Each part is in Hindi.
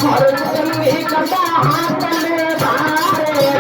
हर संगी कदा हाथ में भारे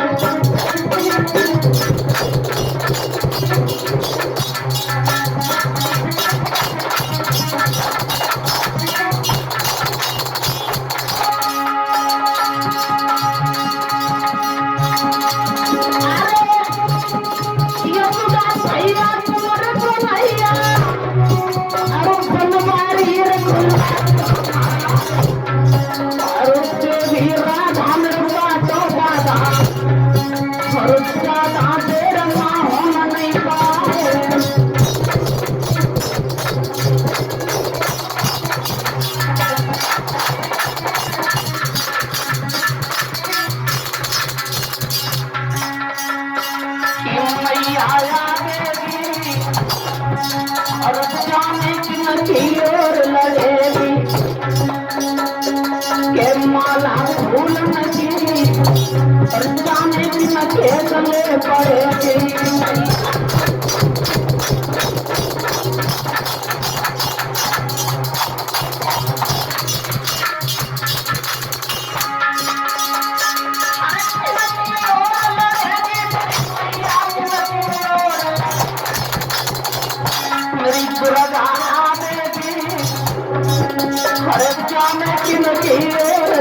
लाभ भूल नहीं और जाने की न खेलने पड़ेगी हर जाने की नकीर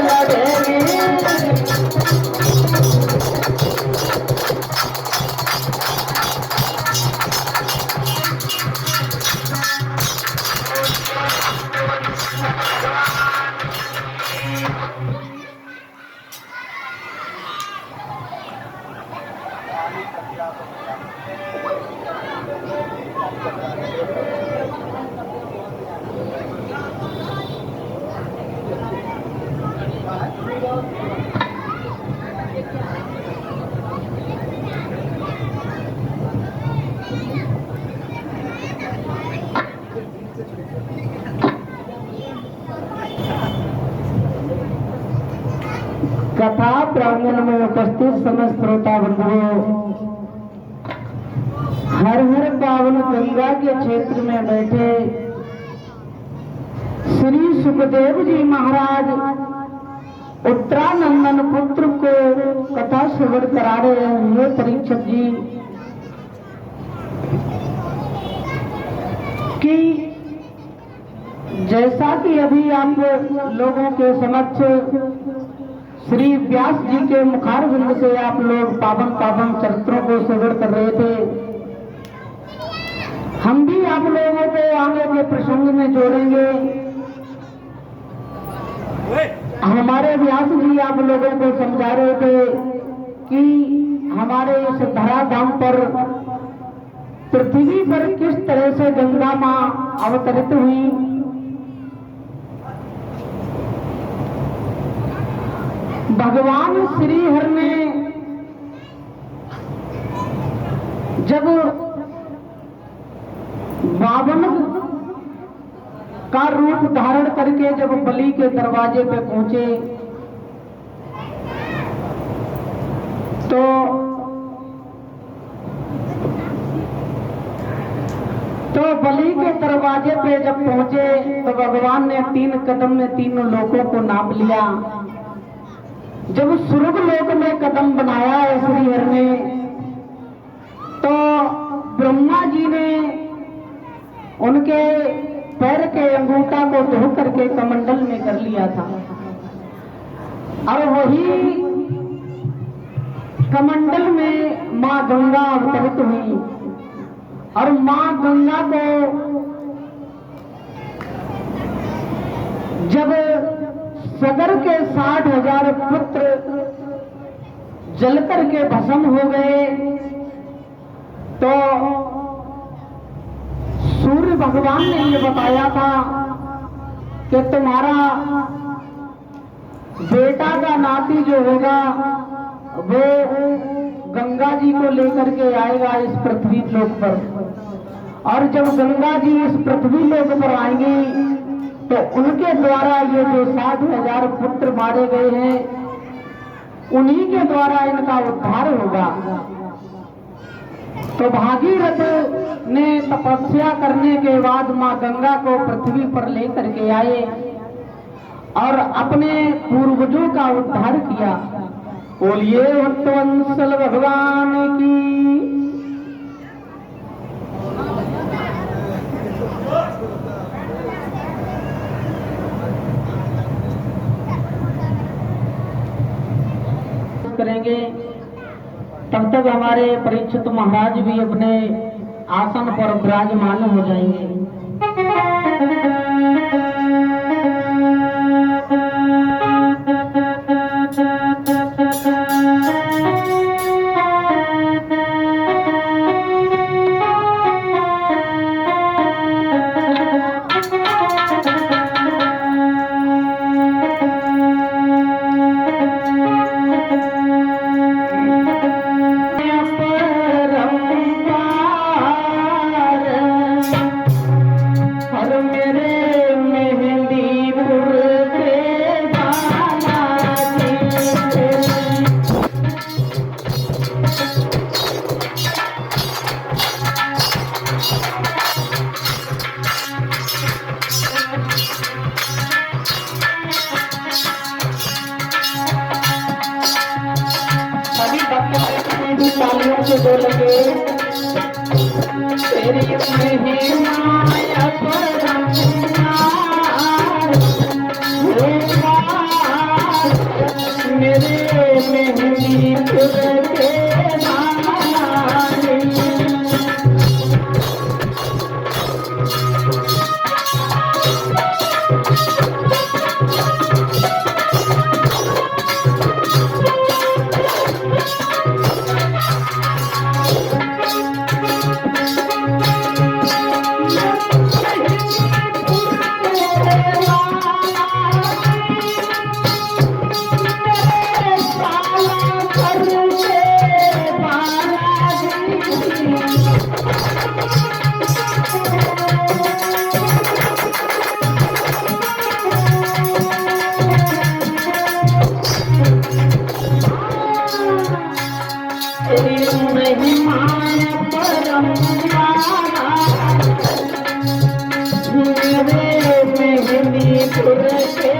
लगेगी कथा प्रांगण में उपस्थित समस्त श्रोता बंधुओं, हर हर पावन गंगा के क्षेत्र में बैठे श्री सुखदेव जी महाराज उत्तरानंदन पुत्र को कथा श्रवण करा रहे हैं। परीक्षित जी कि जैसा कि अभी आप लोगों के समक्ष श्री व्यास जी के मुखारविंद से आप लोग पावन पावन चरित्रों को श्रवण कर रहे थे, हम भी आप लोगों को आगे के प्रसंग में जोड़ेंगे। हमारे व्यास जी आप लोगों को समझा रहे थे कि हमारे इस धराधाम पर पृथ्वी पर किस तरह से गंगा मां अवतरित हुई। भगवान श्री हरि ने जब बावन का रूप धारण करके जब बलि के दरवाजे पे पहुंचे तो बलि के दरवाजे पे जब पहुंचे तो भगवान ने 3 कदम में तीनों लोगों को नाप लिया। जब स्वर्ग लोक में कदम बनाया है श्री हरि ने, तो ब्रह्मा जी ने उनके पैर के अंगूठा को धो करके कमंडल में कर लिया था और वही कमंडल में मां गंगा अवतरित हुई और मां गंगा को जब सगर के 60,000 पुत्र जलकर के भस्म हो गए तो सूर्य भगवान ने ये बताया था कि तुम्हारा बेटा का नाती जो होगा वो गंगा जी को लेकर के आएगा इस पृथ्वी लोक पर, और जब गंगा जी इस पृथ्वी लोक पर आएंगी तो उनके द्वारा ये जो 60,000 पुत्र मारे गए हैं उन्हीं के द्वारा इनका उद्धार होगा। तो भागीरथ ने तपस्या करने के बाद मां गंगा को पृथ्वी पर लेकर के आए और अपने पूर्वजों का उद्धार किया। बोलिए भक्तवत्सल भगवान की। करेंगे तब तक हमारे परीक्षित महाराज भी अपने आसन पर विराजमान हो जाएंगे। तालियों से दो लगे। तेरी महिमा मेरे मेहंदीपुर के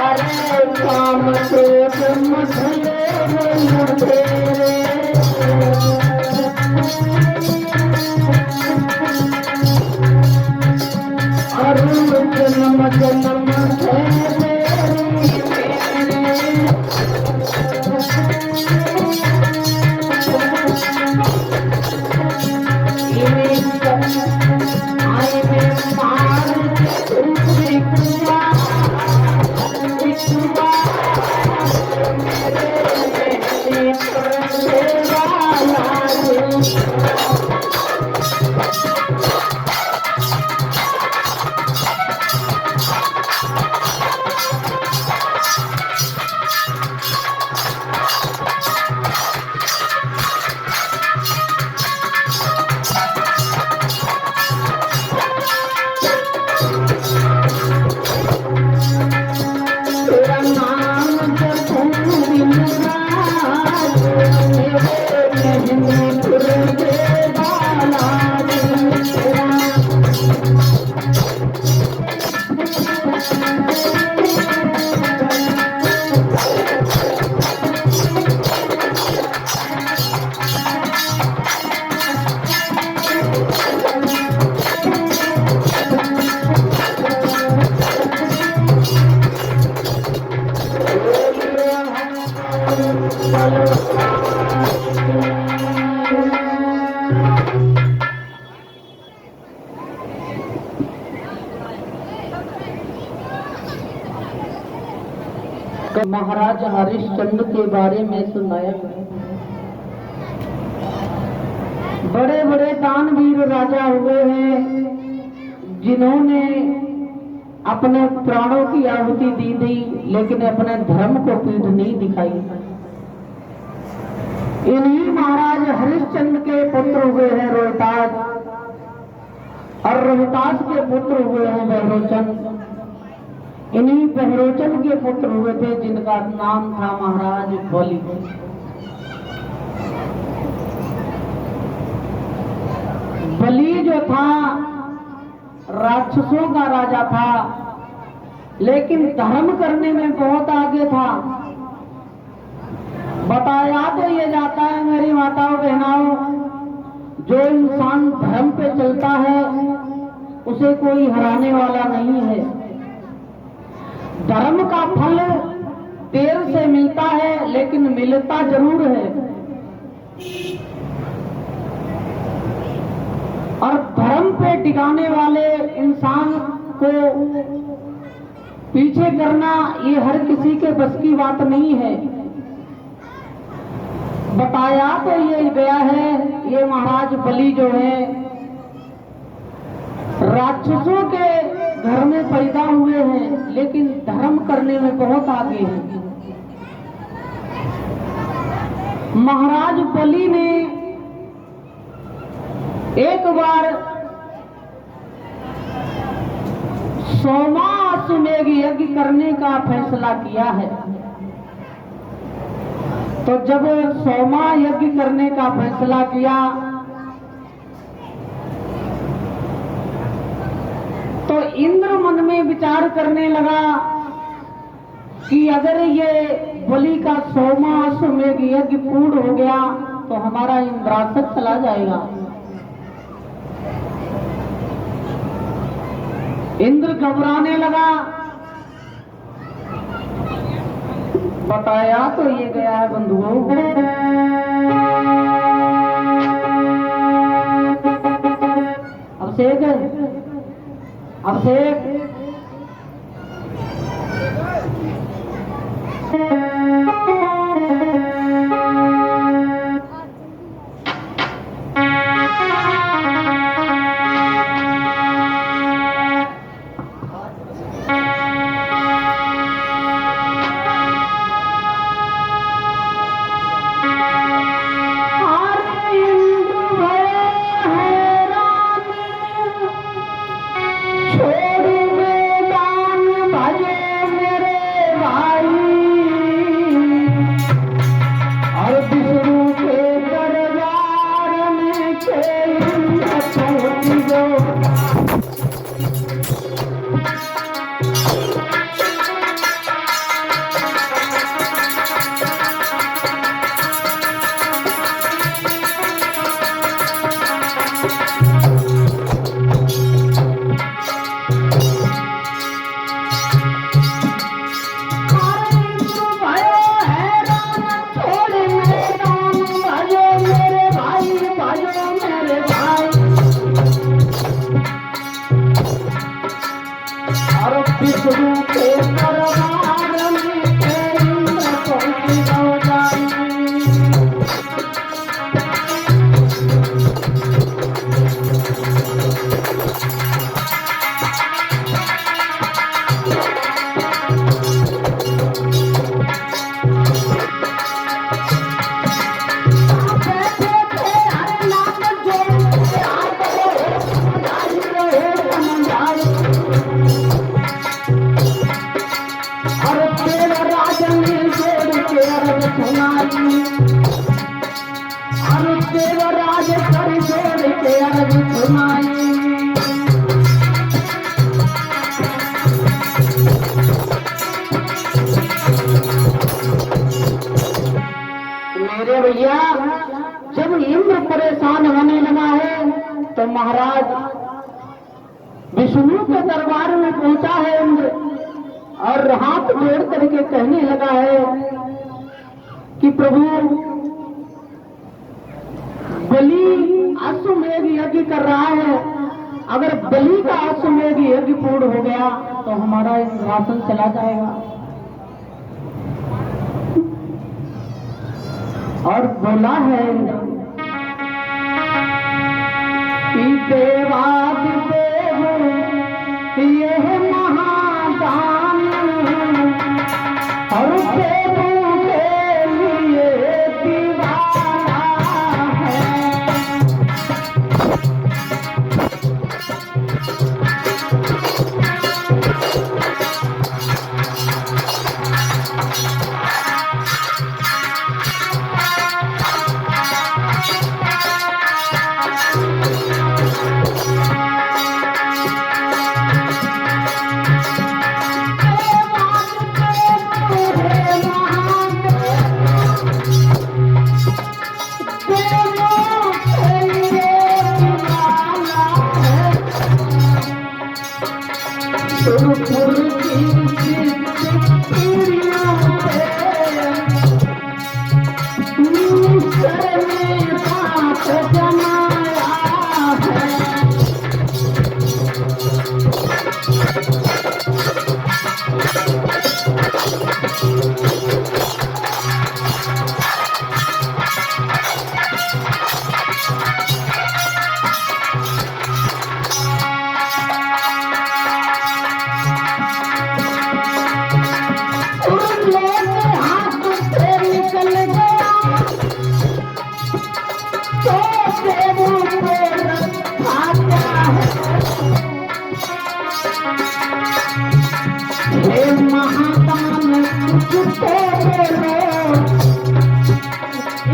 अरे काम क्रोध मधुले जन्म जन्म महाराज हरिश्चंद्र के बारे में सुनाया। बड़े बड़े दानवीर राजा हुए हैं जिन्होंने अपने प्राणों की आहुति दी थी, लेकिन अपने धर्म को पीठ नहीं दिखाई। इन्हीं महाराज हरिश्चंद्र के पुत्र हुए हैं रोहतास, और रोहतास के पुत्र हुए हैं बहरोचन। इन्हीं बहरोचन के पुत्र हुए थे जिनका नाम था महाराज बलि। बलि जो था राक्षसों का राजा था, लेकिन धर्म करने में बहुत आगे था। बताया तो ये जाता है मेरी माताओं बहनाओं, जो इंसान धर्म पे चलता है उसे कोई हराने वाला नहीं है। धर्म का फल देर से मिलता है, लेकिन मिलता जरूर है। और धर्म पे टिकाने वाले इंसान को पीछे करना ये हर किसी के बस की बात नहीं है। बताया तो ये गया है, ये महाराज बलि जो है राक्षसों के घर में पैदा हुए हैं, लेकिन धर्म करने में बहुत आगे हैं। महाराज बलि ने एक बार सोमाश्वमेध यज्ञ करने का फैसला किया है। तो जब सोमा यज्ञ करने का फैसला किया तो इंद्र मन में विचार करने लगा कि अगर ये बलि का सोमाश्वमेध यज्ञ पूर्ण हो गया तो हमारा इंद्रासन चला जाएगा। इंद्र घबराने लगा। बताया तो ये गया है बंधुओं, अभिषेक अभिषेक छोड़ और तेरा राजन जोड़ के अरब सुनाई, और तेरा राज कर जोड़ के अरब सुनाई। मेरे भैया जब इंद्र परेशान होने लगा है तो महाराज विष्णु के दरबार में पहुंचा है इंद्र, और हाथ जोड़ करके कहने लगा है कि प्रभु बलि अश्वमेध यज्ञ कर रहा है, अगर बलि का अश्वमेध यज्ञ पूर्ण हो गया तो हमारा इंद्रासन चला जाएगा। और बोला है कि देवादिदेव यह महादान, और देवों के लिए दीवाना है।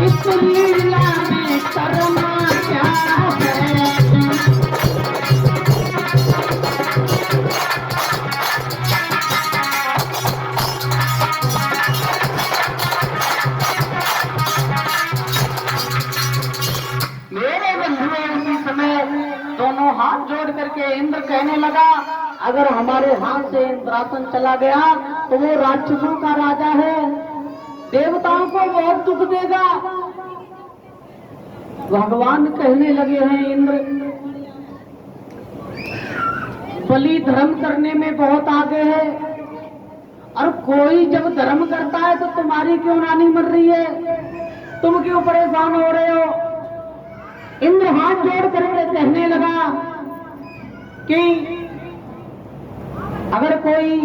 इस लीला में करना क्या है। मेरे बंधुओं उसी समय दोनों हाथ जोड़ करके इंद्र कहने लगा, अगर हमारे हाथ से इंद्रासन चला गया तो वो राक्षसों का राजा है, देवताओं को बहुत दुख देगा। भगवान कहने लगे हैं, इंद्र बलि धर्म करने में बहुत आगे है, और कोई जब धर्म करता है तो तुम्हारी क्यों नानी मर रही है, तुम क्यों परेशान हो रहे हो। इंद्र हाथ जोड़ करके कहने लगा कि अगर कोई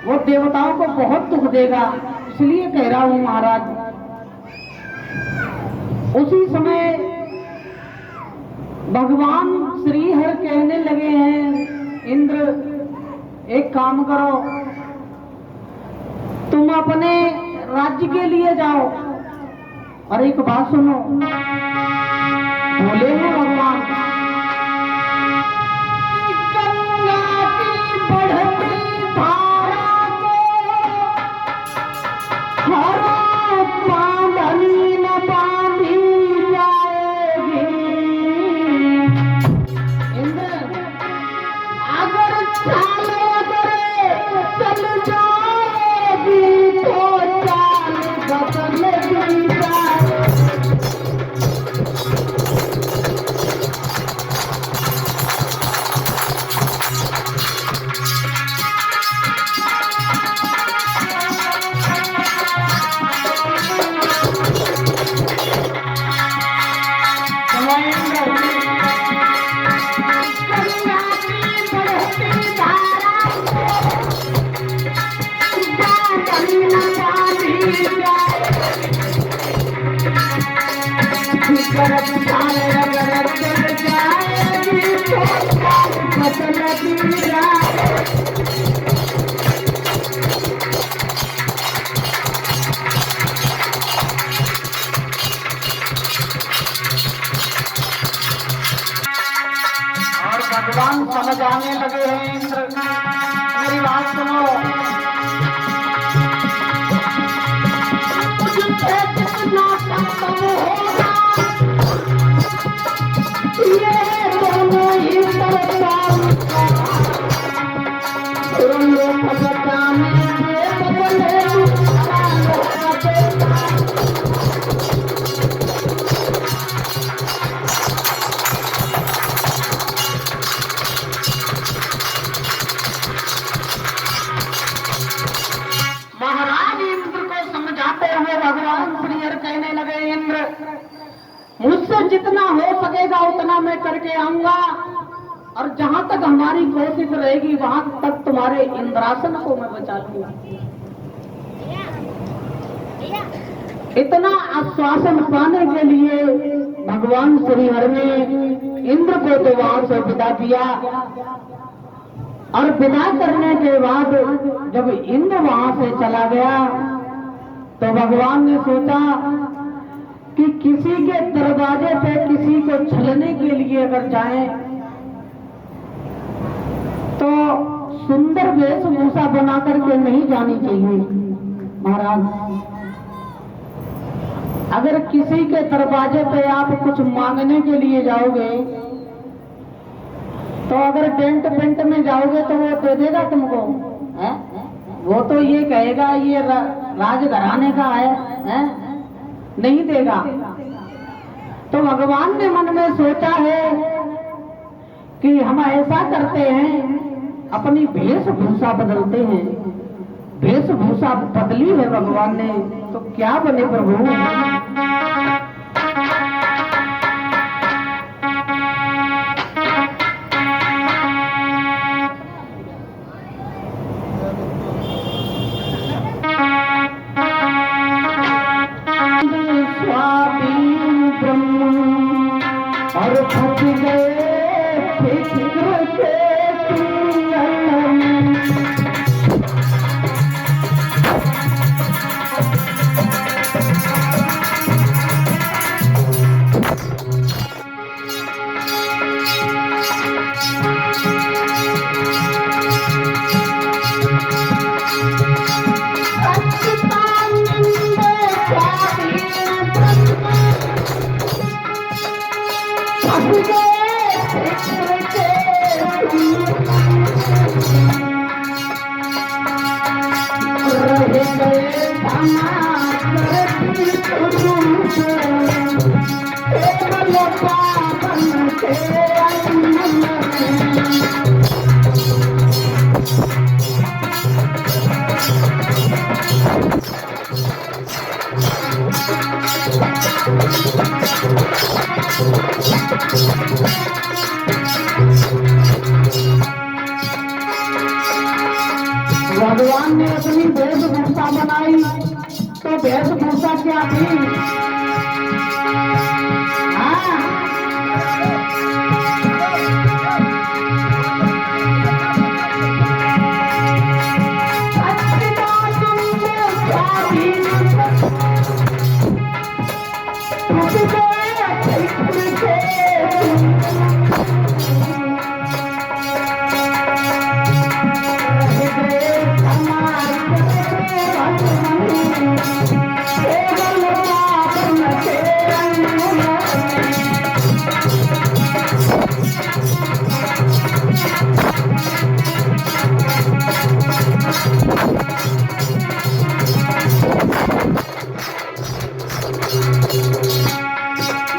वो देवताओं को बहुत दुख देगा, इसलिए कह रहा हूं महाराज। उसी समय भगवान श्री हर कहने लगे हैं, इंद्र एक काम करो, तुम अपने राज्य के लिए जाओ, और एक बात सुनो। बोले हैं भगवान, गंगा की बढ़ती धारा को हर बांधनी न बांधी जाएगी। इंद्र अगर चाले करे चल जाएगी तो चाल बदल दी जाए। कहलाने लगे हैं इंद्र। मेरी बात सुनो, मुझसे कितना संभव होगा, ये दोनों ही तरफ महाराज इंद्र को समझाते हुए भगवान श्री हरि कहने लगे, इंद्र मुझसे जितना हो सकेगा उतना मैं करके आऊंगा, और जहां तक हमारी कोशिश रहेगी वहां तक तुम्हारे इंद्रासन को मैं बचा लूंगा। इतना आश्वासन पाने के लिए भगवान श्री हरि ने इंद्र को तो वहां से विदा किया, और विदा करने के बाद जब इंद्र वहां से चला गया तो भगवान ने सोचा कि किसी के दरवाजे पे किसी को छलने के लिए अगर जाए तो सुंदर वेशभूषा बना करके नहीं जानी चाहिए। महाराज, अगर किसी के दरवाजे पे आप कुछ मांगने के लिए जाओगे तो अगर टेंट पेंट में जाओगे तो वो दे देगा तुमको, है? वो तो ये कहेगा ये राजघराने का है? नहीं देगा। तो भगवान ने मन में सोचा है कि हम ऐसा करते हैं, अपनी वेशभूषा बदलते हैं। वेशभूषा बदली है भगवान ने, तो क्या बने प्रभु? और फंस गए फिक्र के भगवान ने अपनी वेशभूषा बनाई, तो वेशभूषा क्या थी?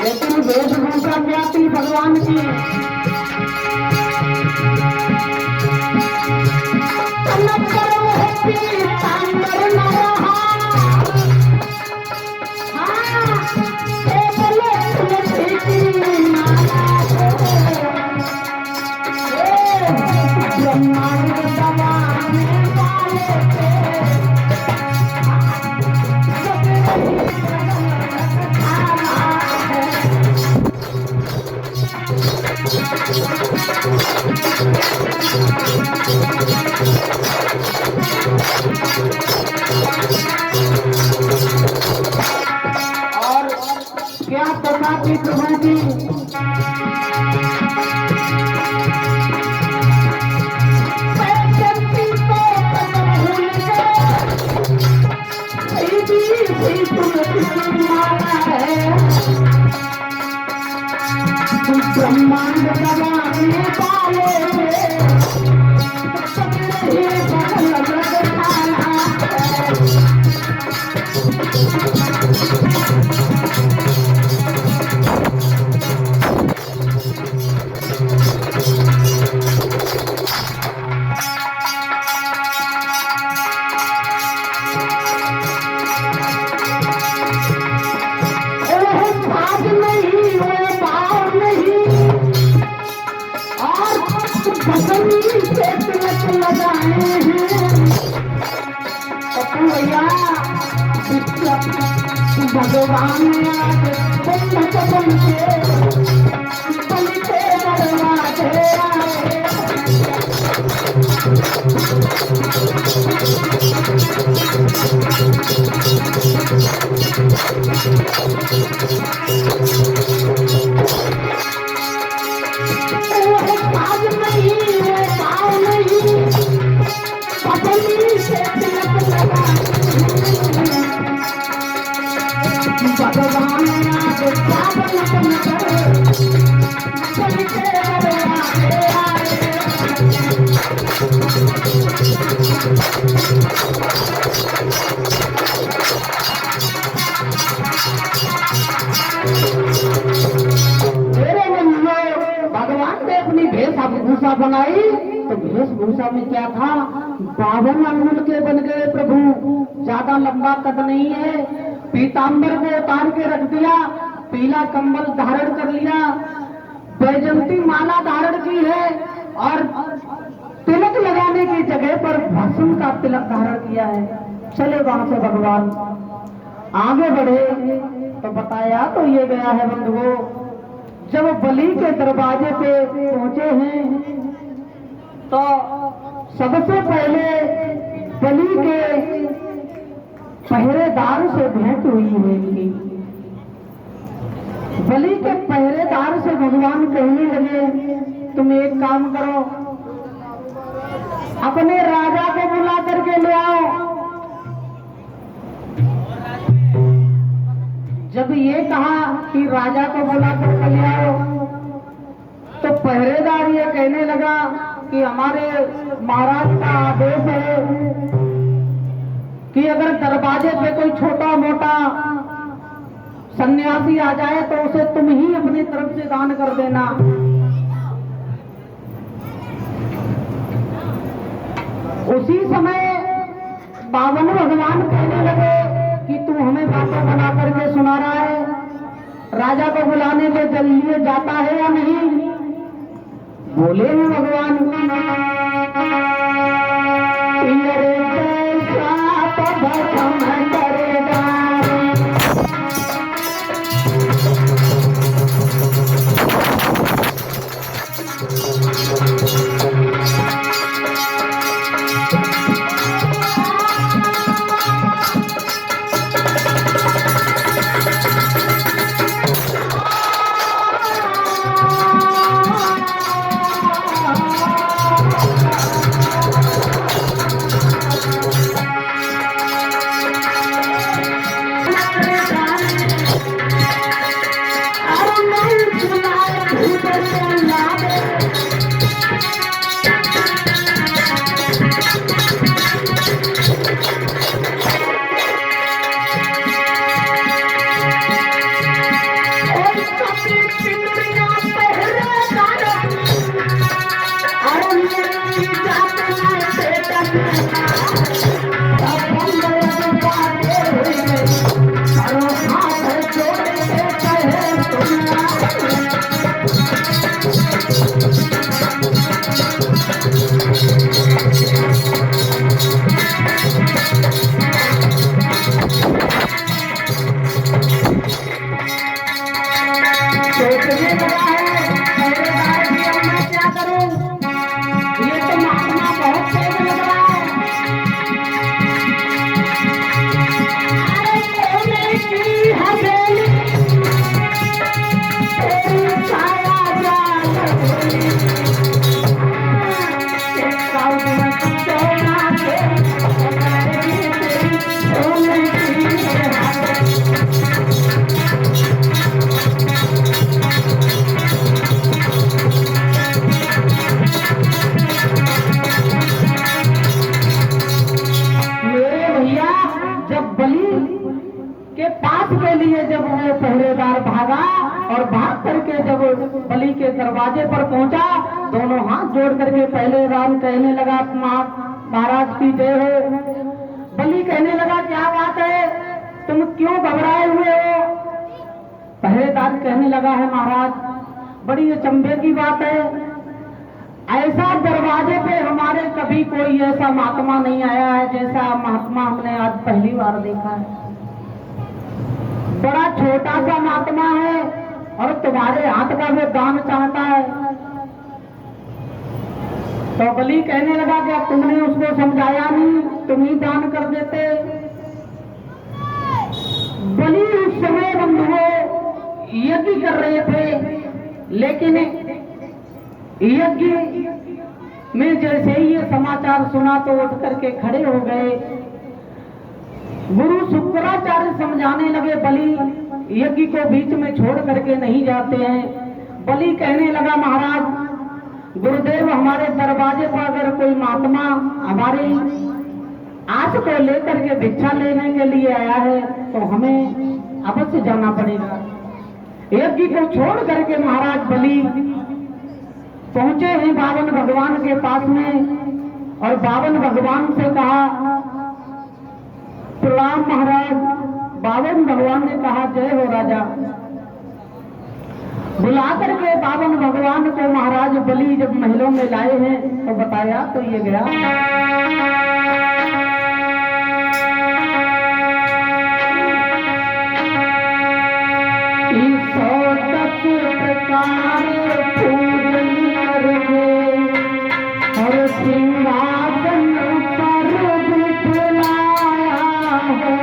लेकिन वेशभूषा क्या थी भगवान की? और क्या कथा थी प्रभु की? ही तुलसी माला है, तू ब्रह्मांड बनाने वाले ही बदल बदलाना है। भगवान ने आज बन के दरवाजे आए। आज नहीं है पाँव नहीं, पसंदी से तिलक लगा भगवान आज पावन बन के दरवाजे आए। मेरे बंधुओं, भगवान ने अपनी वेशभूषा बनाई तो वेशभूषा में क्या था, 52 अंगुल के बन गए प्रभु। ज्यादा लंबा कद नहीं है, पीतांबर को उतार के रख दिया, पीला कंबल धारण कर लिया, वैजंती माला धारण की है और तिलक लगाने की जगह पर भस्म का तिलक धारण किया है। चले वहां से भगवान आगे बढ़े तो बताया तो ये गया है बंधुओं, जब बलि के दरवाजे पे पहुंचे हैं तो सबसे पहले बलि के पहरेदार से भेंट हुई है इनकी। बलि के पहरेदार से भगवान कहने लगे, तुम एक काम करो, अपने राजा को बुला करके ले आओ। जब ये कहा कि राजा को बुला करके ले आओ तो पहरेदार ये कहने लगा कि हमारे महाराज का आदेश है कि अगर दरवाजे पे कोई छोटा मोटा सन्यासी आ जाए तो उसे तुम ही अपनी तरफ से दान कर देना। उसी समय 52 भगवान कहने लगे कि तू हमें बातें बना करके सुना रहा है, राजा को बुलाने के लिए जाता है या नहीं? बोले हैं भगवान, लिए जब वो पहरेदार भागा और भाग करके जब बलि के दरवाजे पर पहुंचा, दोनों हाथ जोड़ करके पहरेदार कहने लगा, महाराज की जय हो। बलि कहने लगा, क्या बात है, तुम क्यों घबराए हुए हो? पहरेदार कहने लगा है, महाराज बड़ी अचंभे की बात है, ऐसा दरवाजे पे हमारे कभी कोई ऐसा महात्मा नहीं आया है जैसा महात्मा हमने आज पहली बार देखा है। बड़ा छोटा सा महात्मा है और तुम्हारे हाथ का वो दान चाहता है। तो बलि कहने लगा, क्या तुमने उसको समझाया नहीं, तुम ही दान कर देते। बलि उस समय बंधुओं यज्ञ कर रहे थे, लेकिन यज्ञ में जैसे ही ये समाचार सुना तो उठ करके खड़े हो गए। गुरु शुक्राचार्य समझाने लगे, बलि यज्ञ को बीच में छोड़ करके नहीं जाते हैं। बलि कहने लगा, महाराज गुरुदेव हमारे दरवाजे पर अगर कोई महात्मा हमारी आस को लेकर के भिक्षा लेने के लिए आया है तो हमें अवश्य जाना पड़ेगा। यज्ञ को छोड़ करके महाराज बलि पहुंचे हैं बावन भगवान के पास में और बावन भगवान से कहा, प्रणाम महाराज। बावन भगवान ने कहा, जय हो राजा। बुला करके बावन भगवान को महाराज बलि जब महलों में लाए हैं तो बताया तो ये गया, प्रकार पूजन करके और सिंहासन पर बिठाया है।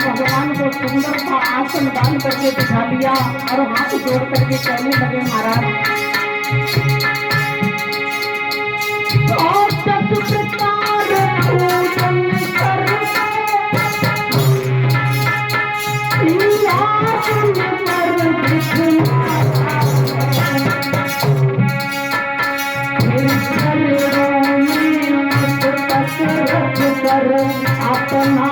भगवान को सुंदर सा आसन दान करके बिठा लिया और हाथ जोड़ करके कहने लगे, महाराज अपना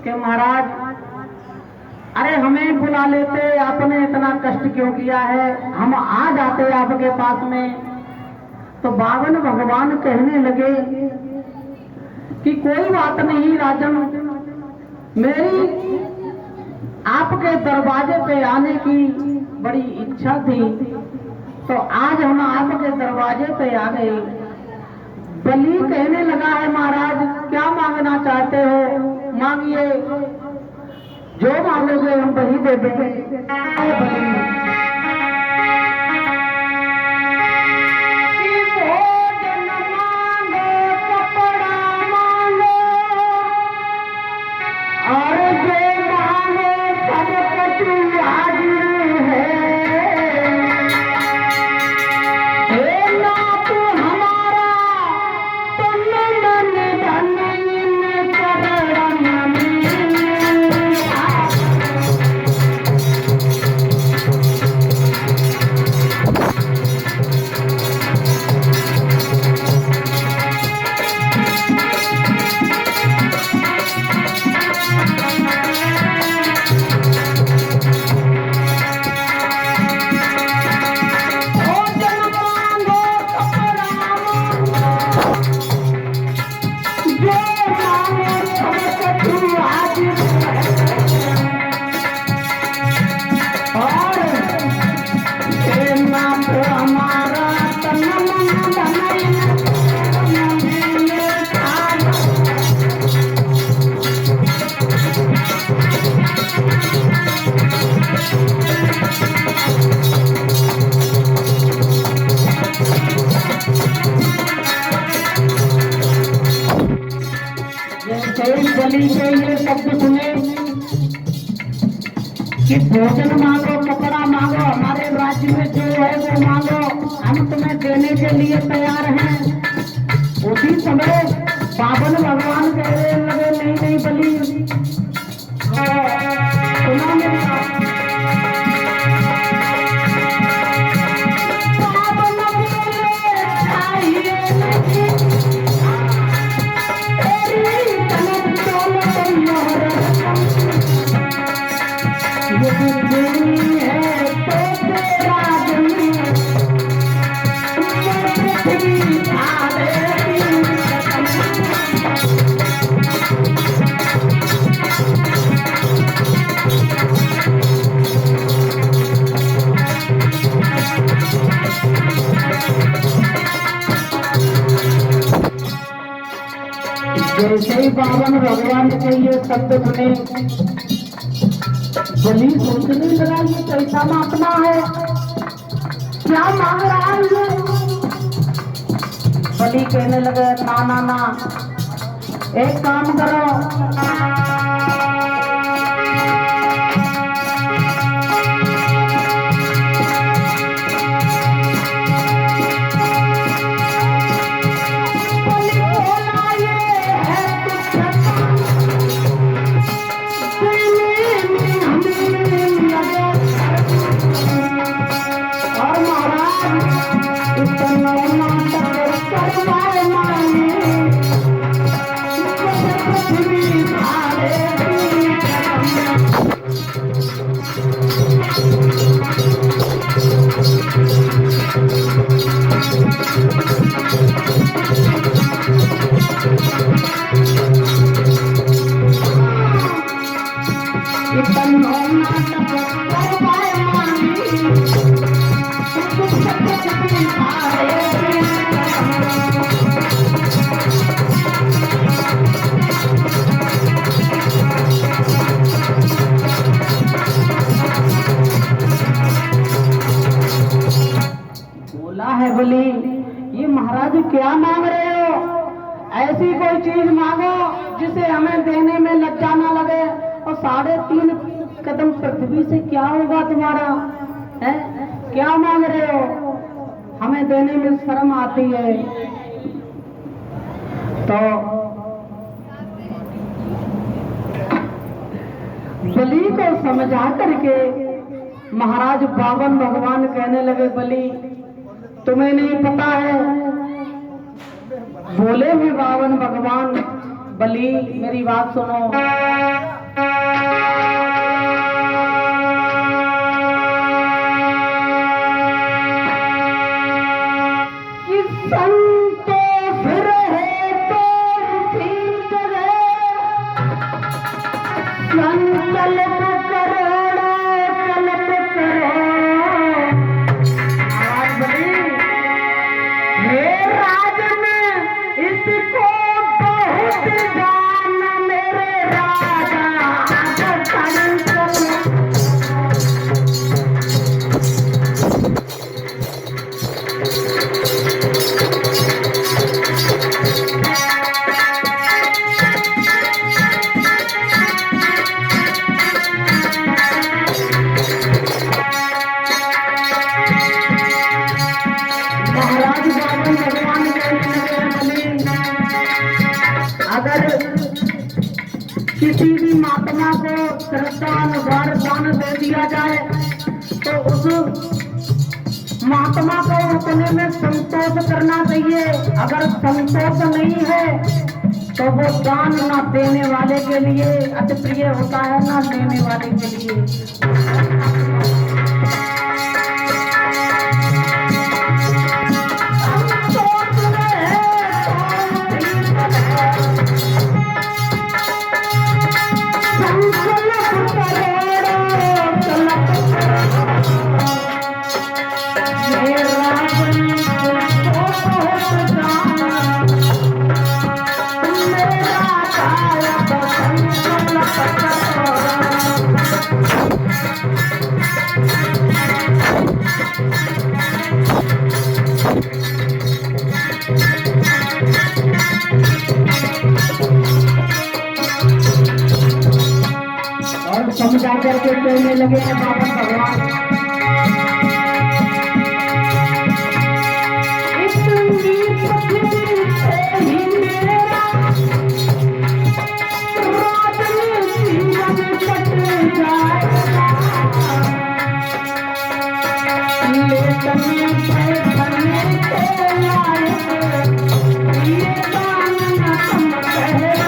तो महाराज अरे हमें बुला लेते, आपने इतना कष्ट क्यों किया है, हम आ जाते आपके पास में। तो बावन भगवान कहने लगे कि कोई बात नहीं राजन, मेरी आपके दरवाजे पे आने की बड़ी इच्छा थी तो आज हम आपके दरवाजे पे आ गए। बलि कहने लगा है, महाराज क्या मांगना चाहते हो, मांगिए, जो मांगोगे हम वही दे देंगे। शब्द सुने कि भोजन मांगो, कपड़ा मांगो, हमारे राज्य में जो है वो मांगो, हम तुम्हें देने के लिए तैयार हैं। उसी समय बावन भगवान कहने लगे नहीं नहीं बलि, सुना मेरी बात। जैसे ही बावन भगवान के ये शब्द सुने, बलि सोचने लगा ये कैसा मापना है, क्या मांग रहा है ये। बलि कहने लगे ना ना ना, एक काम करो, है बोली ये महाराज क्या मांग रहे हो, ऐसी कोई चीज मांगो जिसे हमें देने में लज्जा ना लगे, और 3.5 कदम पृथ्वी से क्या होगा तुम्हारा है, क्या मांग रहे हो, हमें देने में शर्म आती है। तो बलि को समझा करके महाराज बावन भगवान कहने लगे बलि तुम्हें नहीं पता है, बोले भी बावन भगवान बलि मेरी बात सुनो, किसी भी महात्मा को श्रद्धा अनुसार दान दे दिया जाए तो उस महात्मा को उतने में संतोष करना चाहिए। अगर संतोष नहीं है तो वो दान ना देने वाले के लिए अति प्रिय होता है, ना लेने वाले के लिए। समझा करके कहने लगे हैं बाबा भगवान, इतनी पृथ्वी पे ही मेरा राजनीति मन कट जाएगा, लेकिन भरने के लायक ये दान न तुम कहलाएगा।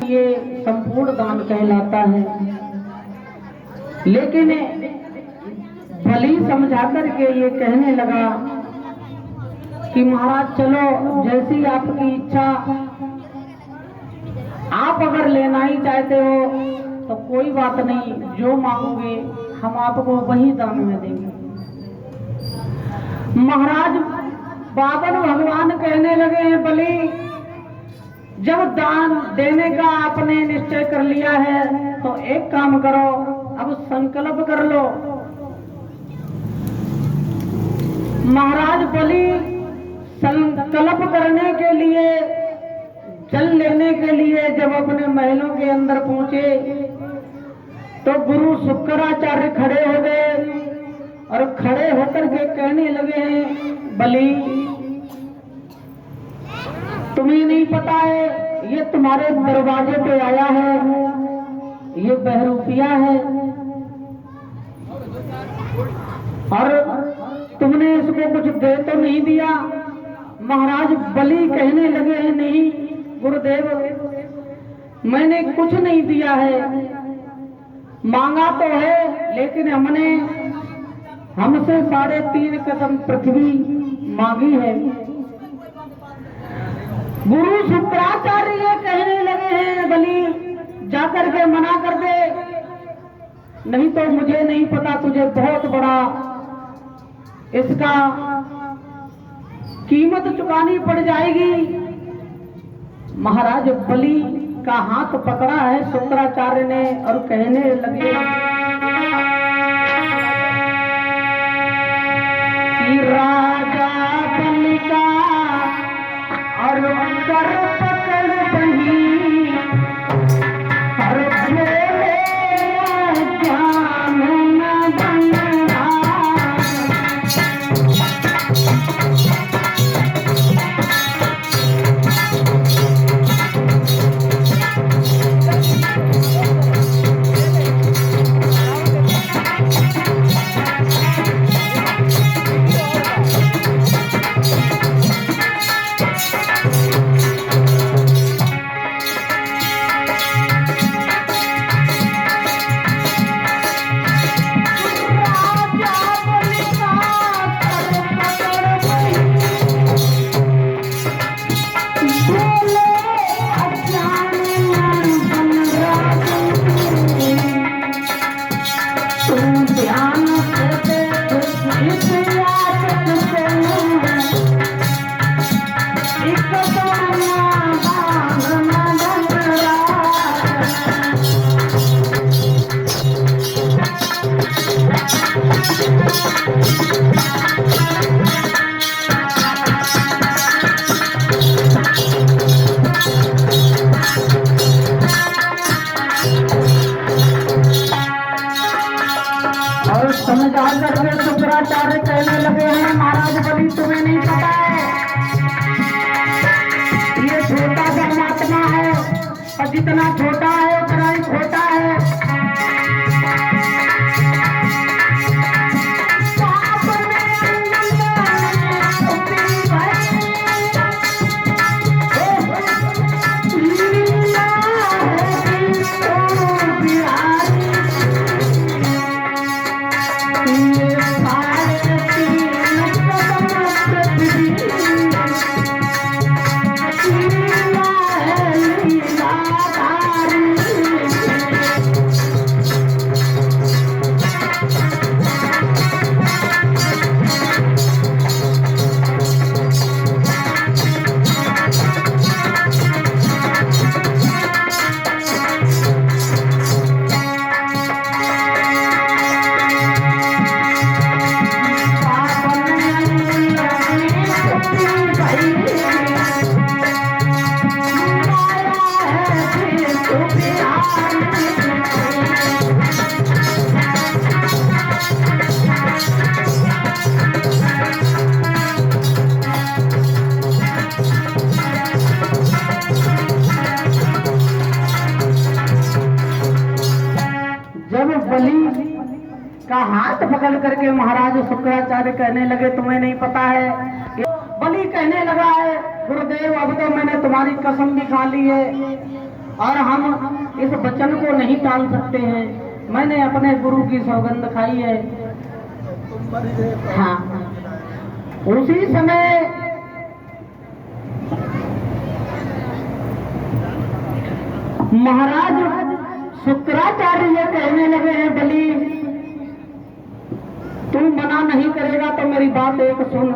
ये संपूर्ण दान कहलाता है। लेकिन बलि समझा करके ये कहने लगा कि महाराज चलो, जैसी आपकी इच्छा, आप अगर लेना ही चाहते हो तो कोई बात नहीं, जो मांगोगे हम आपको वही दान में देंगे। महाराज बाबन भगवान कहने लगे हैं, बलि जब दान देने का आपने निश्चय कर लिया है तो एक काम करो, अब संकल्प कर लो। महाराज बलि संकल्प करने के लिए, जल लेने के लिए जब अपने महलों के अंदर पहुंचे तो गुरु शुक्राचार्य खड़े हो गए और खड़े होकर के कहने लगे हैं, बलि तुम्हें नहीं पता है ये तुम्हारे दरवाजे पे आया है, ये बहरूपिया है और तुमने इसको कुछ दे तो नहीं दिया। महाराज बलि कहने लगे हैं, नहीं गुरुदेव, मैंने कुछ नहीं दिया है, मांगा तो है लेकिन हमसे 3.5 कदम पृथ्वी मांगी है। गुरु शुक्राचार्य ये कहने लगे हैं, बलि जाकर के मना कर दे, नहीं तो मुझे नहीं पता तुझे बहुत बड़ा इसका कीमत चुकानी पड़ जाएगी। महाराज बलि का हाथ पकड़ा है शुक्राचार्य ने और कहने लगे कि राजा बलि का और कर पकड़ बही और बोले ज्ञान न बनना। शुक्राचार्य कहने लगे हैं, महाराज बलि तुम्हें नहीं पता है, ये छोटा परमात्मा है और जितना छोटा है उतना ही खोटा है। हाथ पकड़ करके महाराज शुक्राचार्य कहने लगे, तुम्हें नहीं पता है? बलि कहने लगा है, गुरुदेव अब तो मैंने तुम्हारी कसम भी खा ली है और हम इस वचन को नहीं टाल सकते हैं। मैंने अपने गुरु की सौगंध खाई है। हाँ, उसी समय महाराज शुक्राचार्य ये कहने लगे हैं, बलि तू मना नहीं करेगा तो मेरी बात एक सुन।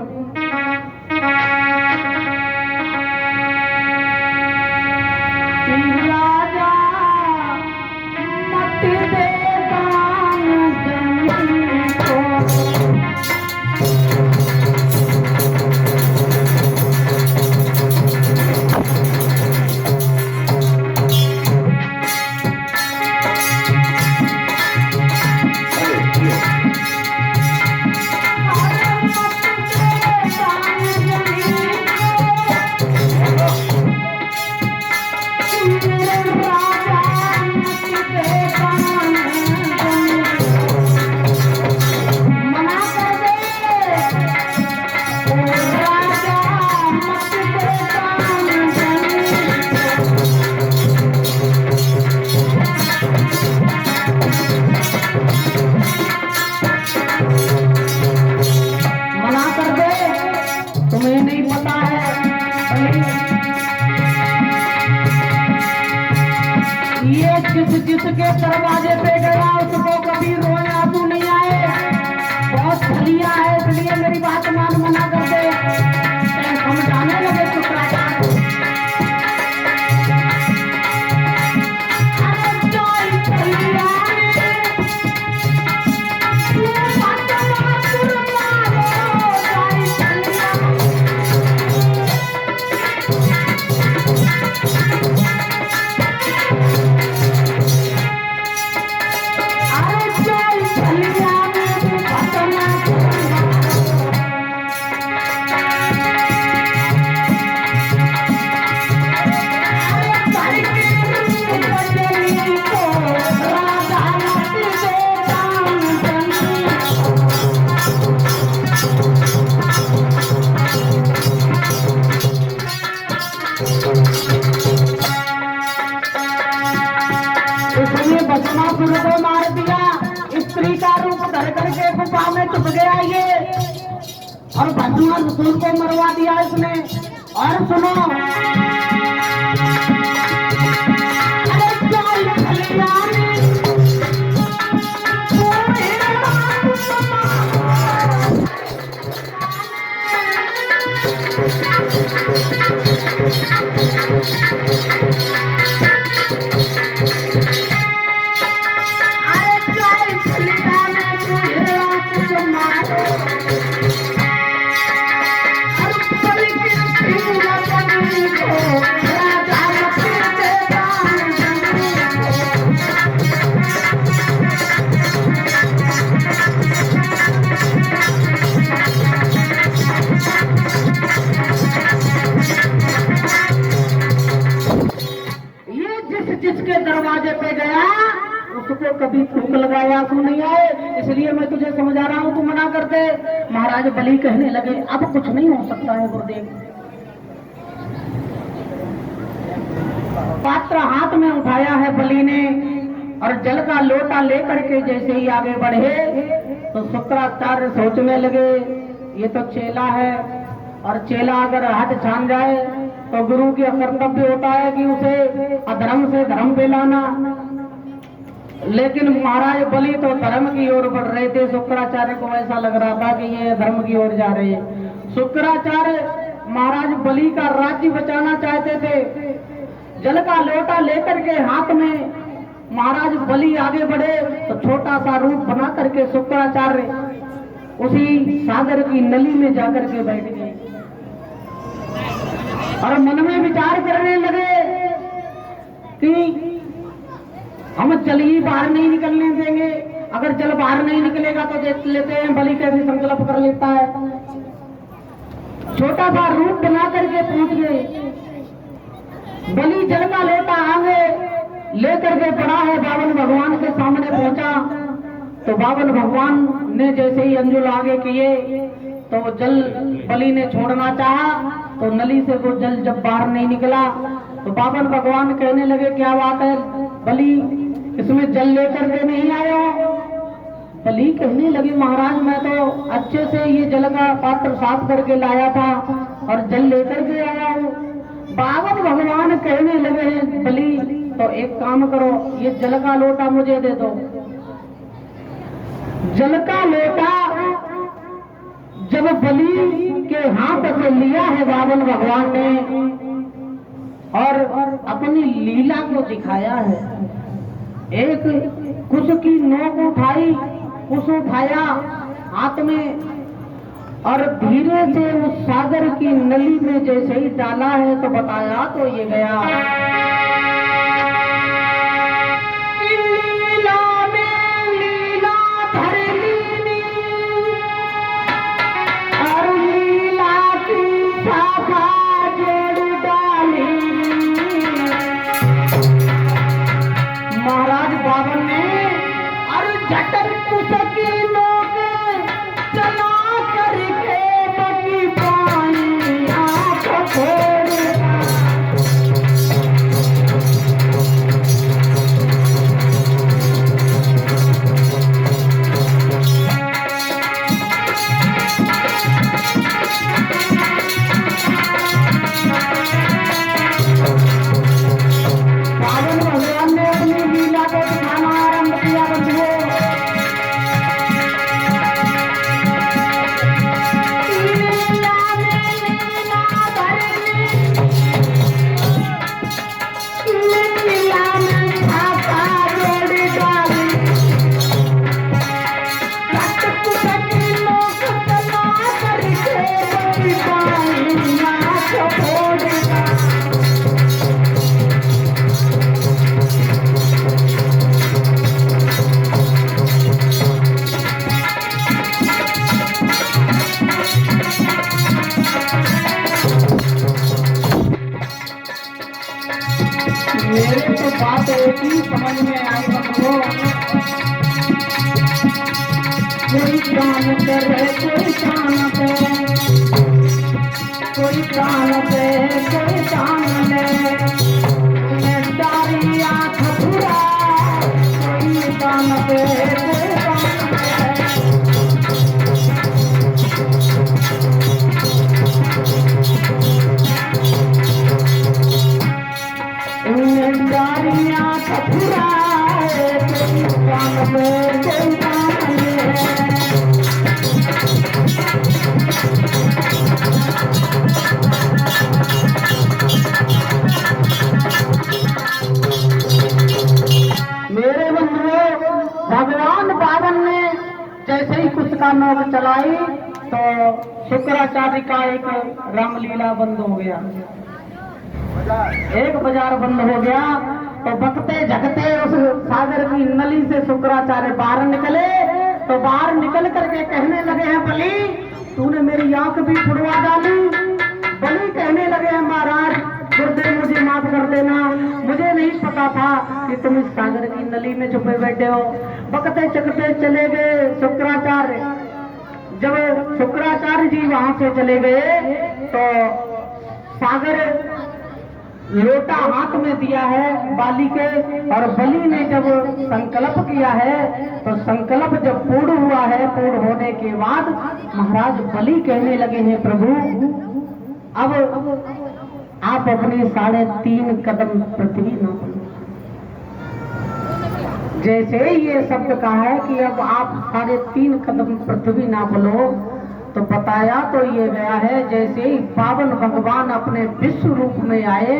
राजा मत दे दान जमीन को, जिसके दरवाजे पे गया उसको कभी रोए आंसू नहीं आए। बहुत भलिया है, इसलिए मेरी बात मान, मना कर दे। समझाने लगे शुक्राचार्य, भस्मासुर को मार दिया, स्त्री का रूप धर करके गुफा में छुप गया ये, और भस्मासुर को मरवा दिया इसने। और सुनो, जिसके दरवाजे पे गया उसको कभी थूक लगाया आंसू नहीं आए। इसलिए मैं तुझे समझा रहा हूं, तू मना कर दे। महाराज बलि कहने लगे, अब कुछ नहीं हो सकता है गुरुदेव। पात्र हाथ में उठाया है बलि ने और जल का लोटा लेकर के जैसे ही आगे बढ़े तो शुक्राचार्य सोचने लगे, ये तो चेला है और चेला अगर हाथ छान जाए तो गुरु की कर्तव्य होता है कि उसे अधर्म से धर्म दिलाना। लेकिन महाराज बलि तो धर्म की ओर बढ़ रहे थे। शुक्राचार्य को ऐसा लग रहा था कि ये धर्म की ओर जा रहे हैं। शुक्राचार्य महाराज बलि का राज्य बचाना चाहते थे। जल का लोटा लेकर के हाथ में महाराज बलि आगे बढ़े तो छोटा सा रूप बना करके शुक्राचार्य उसी सागर की नली में जाकर के बैठ गए और मन में विचार करने लगे कि हम जल ही बाहर नहीं निकलने देंगे। अगर जल बाहर नहीं निकलेगा तो देख लेते हैं बलि कैसे संकल्प कर लेता है। छोटा सा रूप बना करके पहुंच गए। बलि जल का लोटा आगे लेकर के पड़ा है, बावन भगवान के सामने पहुंचा तो बावन भगवान ने जैसे ही अंजुल आगे किए तो वो जल बलि ने छोड़ना चाहा, तो नली से वो जल जब बाहर नहीं निकला तो बावन भगवान कहने लगे क्या बात है बलि, इसमें जल लेकर के नहीं आया। बलि कहने लगे महाराज मैं तो अच्छे से ये जल का पात्र साफ करके लाया था और जल लेकर के आया हूँ। बावन भगवान कहने लगे हैं बलि तो एक काम करो, ये जल का लोटा मुझे दे दो। जल का लोटा जब बलि के हाथ से लिया है बावन भगवान ने और अपनी लीला को दिखाया है, एक कुश की नोक उठाई, कुश उठाया हाथ में और धीरे से उस सागर की नली में जैसे ही डाला है तो बताया तो ये गया बात एक ही समझ में आई बंधुओं, कोई प्राण करे कोई प्राण पे, कोई प्राण पे कोई प्राण ले, डारी आँख पूरा कोई प्राण पे कोई प्राण मेरे बंधुओं, भगवान बावन ने जैसे ही कुछ का नोक चलाई तो शुक्राचार्य का एक रामलीला बंद हो गया, एक बाजार बंद हो गया। तो बकते झकते उस सागर की नली से शुक्राचार्य बाहर निकले, तो बाहर निकल करके कहने लगे हैं बलि तूने मेरी आंख भी फुड़वा डाली। बलि कहने लगे हैं महाराज गुरुदेव मुझे माफ कर देना, मुझे नहीं पता था कि तुम इस सागर की नली में छुपे बैठे हो। बकते चकते चले गए शुक्राचार्य। जब शुक्राचार्य जी वहां से चले गए तो सागर लोटा हाथ में दिया है बाली के, और बलि ने जब संकल्प किया है तो संकल्प जब पूर्ण हुआ है, पूर्ण होने के बाद महाराज बलि कहने लगे हैं प्रभु अब आप अपने 3.5 कदम पृथ्वी नाप लो। जैसे ये शब्द कहा है कि अब आप 3.5 कदम पृथ्वी नाप लो, तो बताया तो ये गया है जैसे ही पावन भगवान अपने विश्व रूप में आए,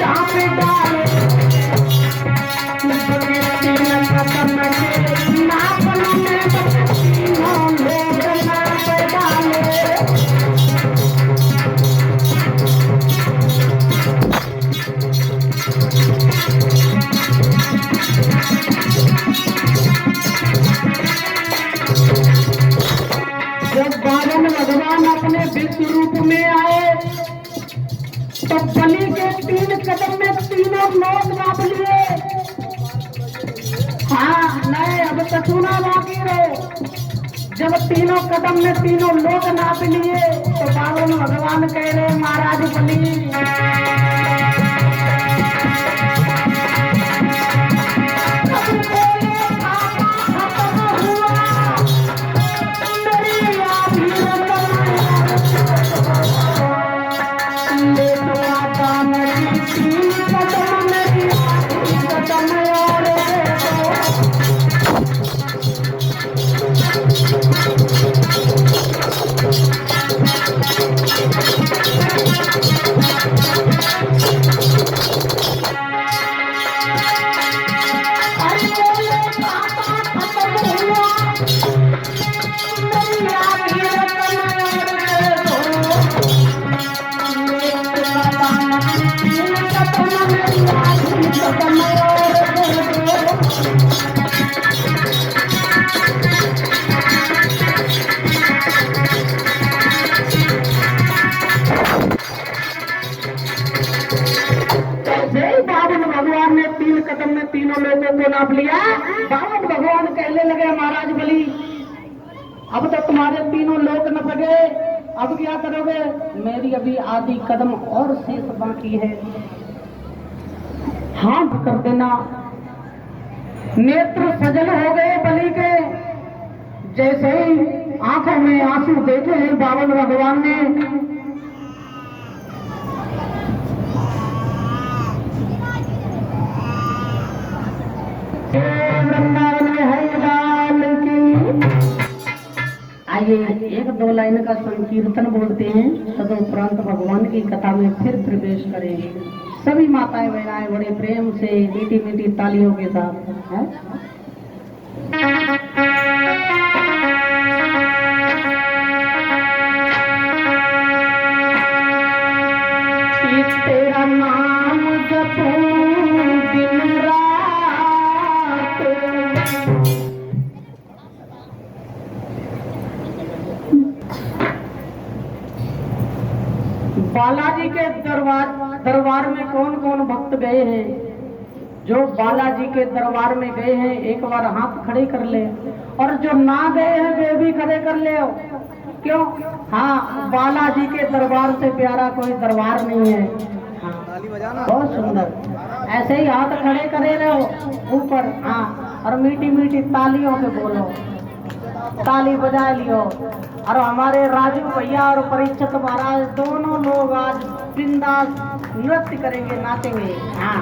चाप डाले तीन कदम के नापन में तीनों लोग नाप डाले। जब बावन भगवान अपने विश्व रूप में आए तो बलि के तीन कदम में तीनों लोग नाप लिए। हाँ नहीं अब तो सुना बाकी रहो। जब तीनों कदम में तीनों लोग नाप लिए तो बावन भगवान कह रहे महाराज बलि भगवान ने तीन कदम में तीनों लोगों को नाप लिया। बावन भगवान कहने लगे महाराज बलि अब तो तुम्हारे तीनों लोग न पगे, अब क्या करोगे? मेरी अभी आधी कदम और शेष बाकी है, हाथ कर देना। नेत्र सजल हो गए बलि के, जैसे ही आंखों में आंसू देखे हैं बावन भगवान ने वृंदावन में हरिदाल की। आइए एक दो लाइन का संकीर्तन बोलते हैं, तदुपरांत भगवान की कथा में फिर प्रवेश करेंगे। सभी माताएं बहनाएं बड़े प्रेम से मीठी मीठी तालियों के साथ है। तेरा नाम जपूं दिन रात, बालाजी के दरबार में कौन कौन भक्त गए हैं? जो बालाजी के दरबार में गए हैं एक बार हाथ खड़े कर ले, और जो ना गए हैं वे भी खड़े कर ले। क्यों? हाँ, बालाजी के दरबार से प्यारा कोई दरबार नहीं है। हाँ, बहुत सुंदर। ऐसे ही हाथ खड़े करे रहो ऊपर, हाँ, और मीठी मीठी तालियों से बोलो, ताली बजा लियो। और हमारे राजू भैया और परीक्षित महाराज दोनों लोग आज बिंदास नृत्य करेंगे, नाचेंगे। हाँ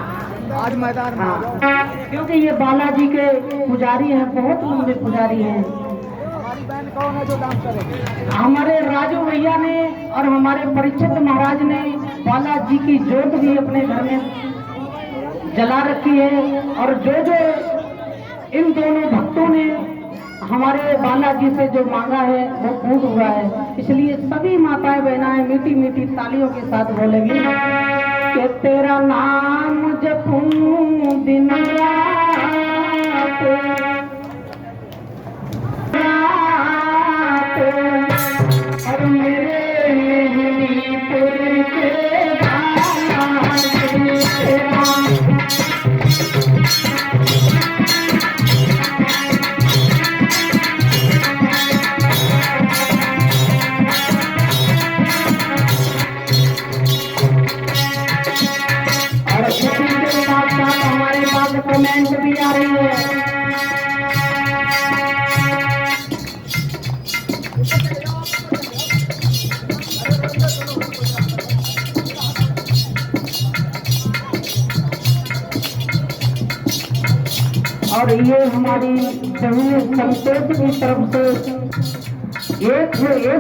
आज मैदान में हाँ, क्योंकि ये बालाजी के पुजारी हैं, बहुत लंबे पुजारी हैं। हमारी बहन कौन है जो डांस करे? हमारे राजू भैया ने और हमारे परीक्षित महाराज ने बालाजी की ज्योत भी अपने घर में जला रखी है। और जो जो इन दोनों भक्तों ने हमारे बालाजी से जो मांगा है वो पूर्ण हुआ है। इसलिए सभी माताएं बहनाएं मीठी मीठी तालियों के साथ बोलेंगी कि तेरा नाम जपूं दिन रात, और मेरे मेहंदीपुर के बालाजी तेरा कमेंट भी आ रही है। और ये हमारी जमीन संतोष की तरफ से एक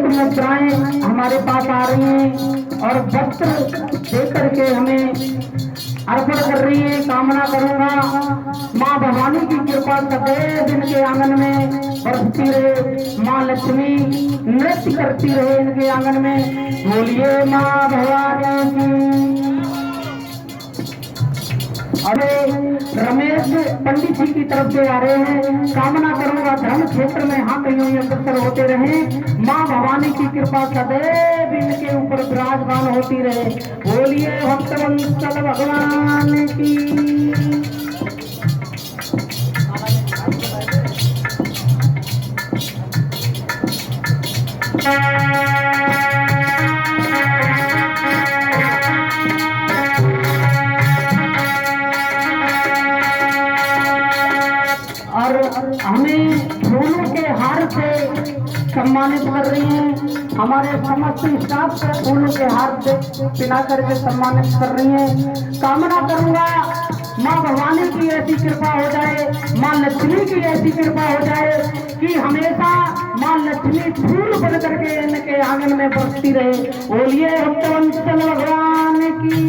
मुद्राएं हमारे पास आ रही हैं और वस्त्र दे करके हमें अर्पण कर रही है। कामना करूंगा माँ भवानी की कृपा सदैव इनके आंगन में बरसती रहे, माँ लक्ष्मी नृत्य करती रहे इनके आंगन में। बोलिए माँ भवानी की। अरे रमेश पंडित जी की तरफ से आ रहे हैं। कामना करूंगा धर्म क्षेत्र में हाँ कहीं अग्रसर होते रहे, माँ भवानी की कृपा सदैव इनके ऊपर विराजमान होती रहे। बोलिए भक्तवत्सल भगवान की। और हमें फूलों के हार से सम्मानित कर रही हैं। हमारे समस्त स्टाफ से फूलों के हार से पिला करके सम्मानित कर रही हैं। कामना करूंगा माँ भवानी की ऐसी कृपा हो जाए, माँ लक्ष्मी की ऐसी कृपा हो जाए कि हमेशा माँ लक्ष्मी फूल बन करके इनके आंगन में बरसती रहे। बोलिए भक्तवत्सल भगवान की।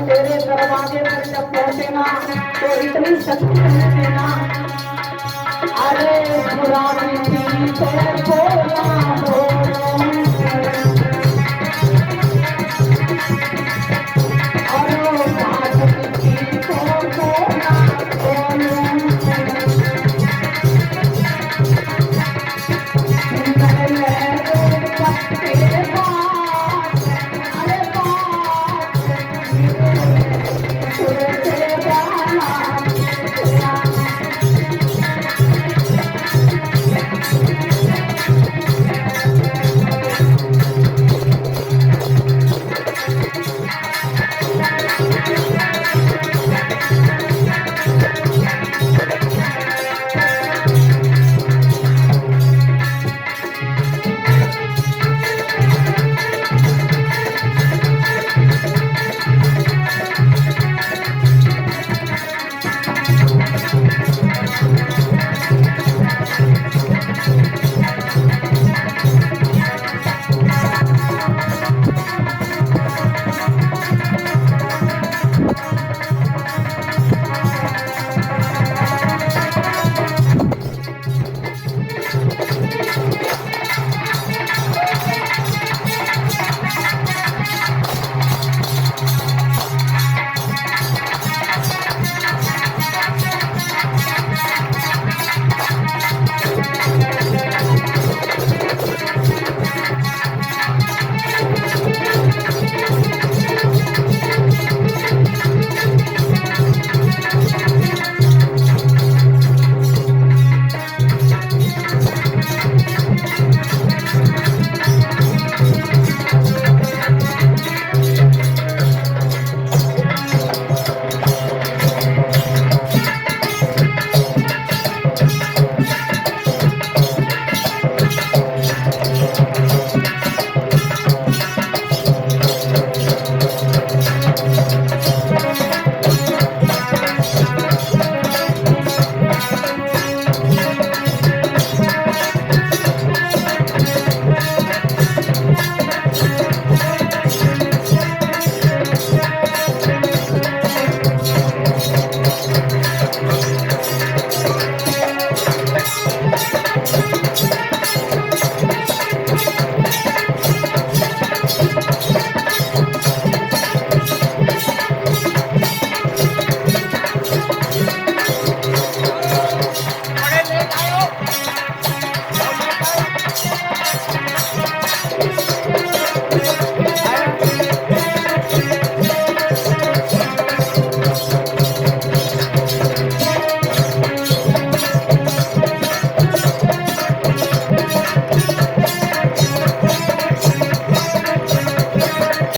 तेरे दरवाजे पर जब पहुंचे ना तो इतनी शक्ति देना। अरे पुरानी थी तो बोला